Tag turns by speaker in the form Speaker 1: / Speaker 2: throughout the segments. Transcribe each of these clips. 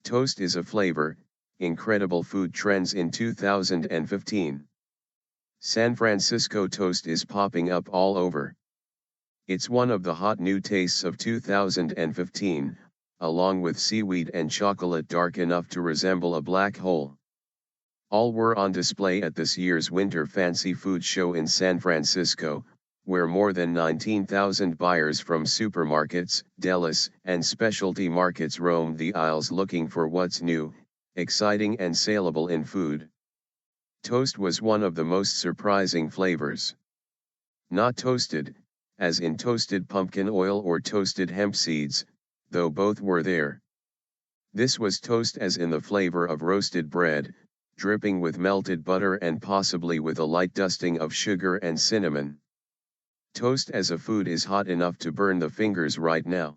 Speaker 1: Toast is a flavor, incredible food trends in 2015. San Francisco toast is popping up all over. It's one of the hot new tastes of 2015, along with seaweed and chocolate dark enough to resemble a black hole. All were on display at this year's Winter Fancy Food Show in San Francisco, where more than 19,000 buyers from supermarkets, delis, and specialty markets roamed the aisles looking for what's new, exciting and salable in food. Toast was one of the most surprising flavors. Not toasted, as in toasted pumpkin oil or toasted hemp seeds, though both were there. This was toast as in the flavor of roasted bread, dripping with melted butter and possibly with a light dusting of sugar and cinnamon. Toast as a food is hot enough to burn the fingers right now.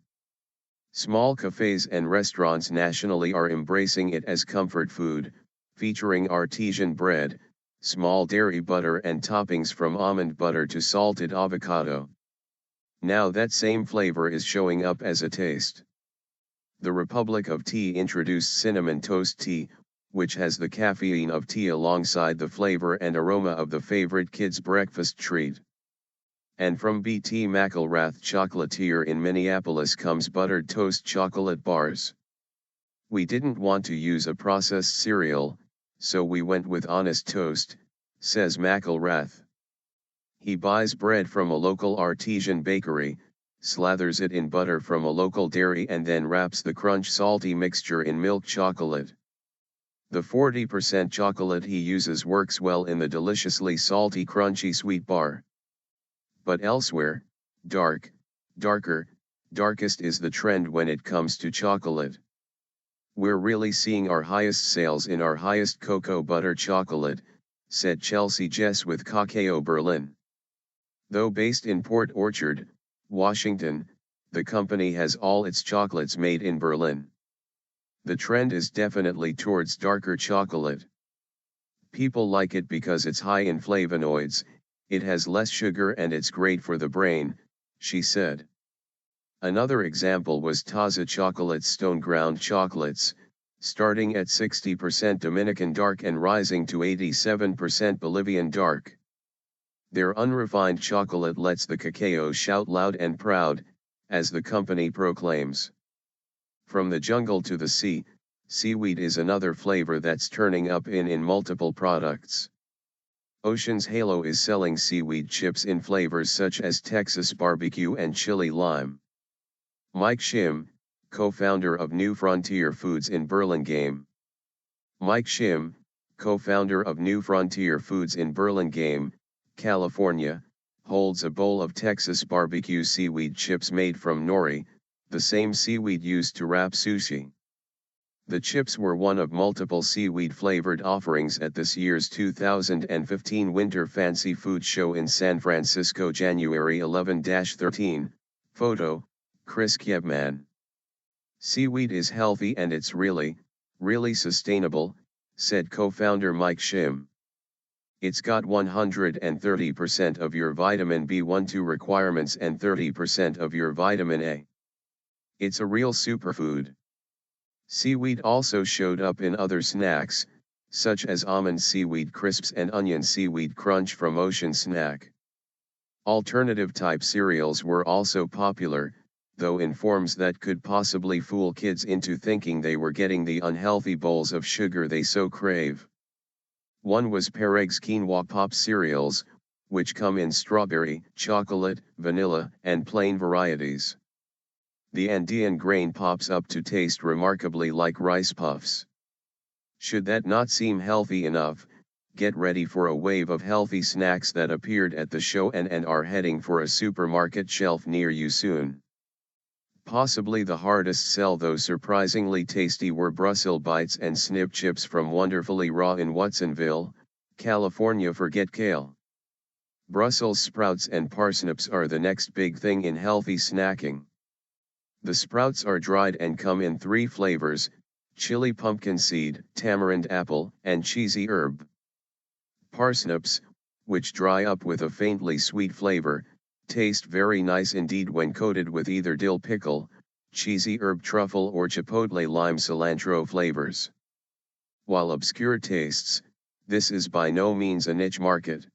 Speaker 1: Small cafes and restaurants nationally are embracing it as comfort food, featuring artisan bread, small dairy butter and toppings from almond butter to salted avocado. Now that same flavor is showing up as a taste. The Republic of Tea introduced cinnamon toast tea, which has the caffeine of tea alongside the flavor and aroma of the favorite kids' breakfast treat. And from BT McElrath Chocolatier in Minneapolis comes buttered toast chocolate bars. We didn't want to use a processed cereal, so we went with honest toast, says McElrath. He buys bread from a local artisan bakery, slathers it in butter from a local dairy and then wraps the crunch salty mixture in milk chocolate. The 40% chocolate he uses works well in the deliciously salty crunchy sweet bar. But elsewhere, darkest is the trend when it comes to chocolate. We're really seeing our highest sales in our highest cocoa butter chocolate, said Chelsea Jess with Cacao Berlin. Though based in Port Orchard, Washington, the company has all its chocolates made in Berlin. The trend is definitely towards darker chocolate. People like it because it's high in flavonoids, it has less sugar and it's great for the brain, she said. Another example was Taza Chocolate's stone ground chocolates, starting at 60% Dominican dark and rising to 87% Bolivian dark. Their unrefined chocolate lets the cacao shout loud and proud, as the company proclaims. From the jungle to the sea, seaweed is another flavor that's turning up in multiple products. Ocean's Halo is selling seaweed chips in flavors such as Texas barbecue and chili lime. Mike Shim, co-founder of New Frontier Foods in Burlingame. Mike Shim, co-founder of New Frontier Foods in Burlingame, California, holds a bowl of Texas barbecue seaweed chips made from nori, the same seaweed used to wrap sushi. The chips were one of multiple seaweed-flavored offerings at this year's 2015 Winter Fancy Food Show in San Francisco January 11-13, photo, Chris Kiebman. Seaweed is healthy and it's really sustainable, said co-founder Mike Shim. It's got 130% of your vitamin B12 requirements and 30% of your vitamin A. It's a real superfood. Seaweed also showed up in other snacks, such as almond seaweed crisps and onion seaweed crunch from Ocean Snack. Alternative type cereals were also popular, though in forms that could possibly fool kids into thinking they were getting the unhealthy bowls of sugar they so crave. One was Pereg's Quinoa Pop cereals, which come in strawberry, chocolate, vanilla, and plain varieties. The Andean grain pops up to taste remarkably like rice puffs. Should that not seem healthy enough, get ready for a wave of healthy snacks that appeared at the show and are heading for a supermarket shelf near you soon. Possibly the hardest sell though surprisingly tasty were Brussels Bites and Snip Chips from Wonderfully Raw in Watsonville, California. Forget kale. Brussels sprouts and parsnips are the next big thing in healthy snacking. The sprouts are dried and come in 3 flavors, chili pumpkin seed, tamarind apple, and cheesy herb. Parsnips, which dry up with a faintly sweet flavor, taste very nice indeed when coated with either dill pickle, cheesy herb truffle or chipotle lime cilantro flavors. While obscure tastes, this is by no means a niche market.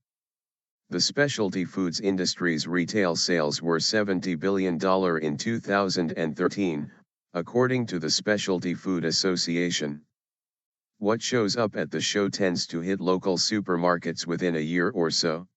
Speaker 1: The specialty foods industry's retail sales were $70 billion in 2013, according to the Specialty Food Association. What shows up at the show tends to hit local supermarkets within a year or so.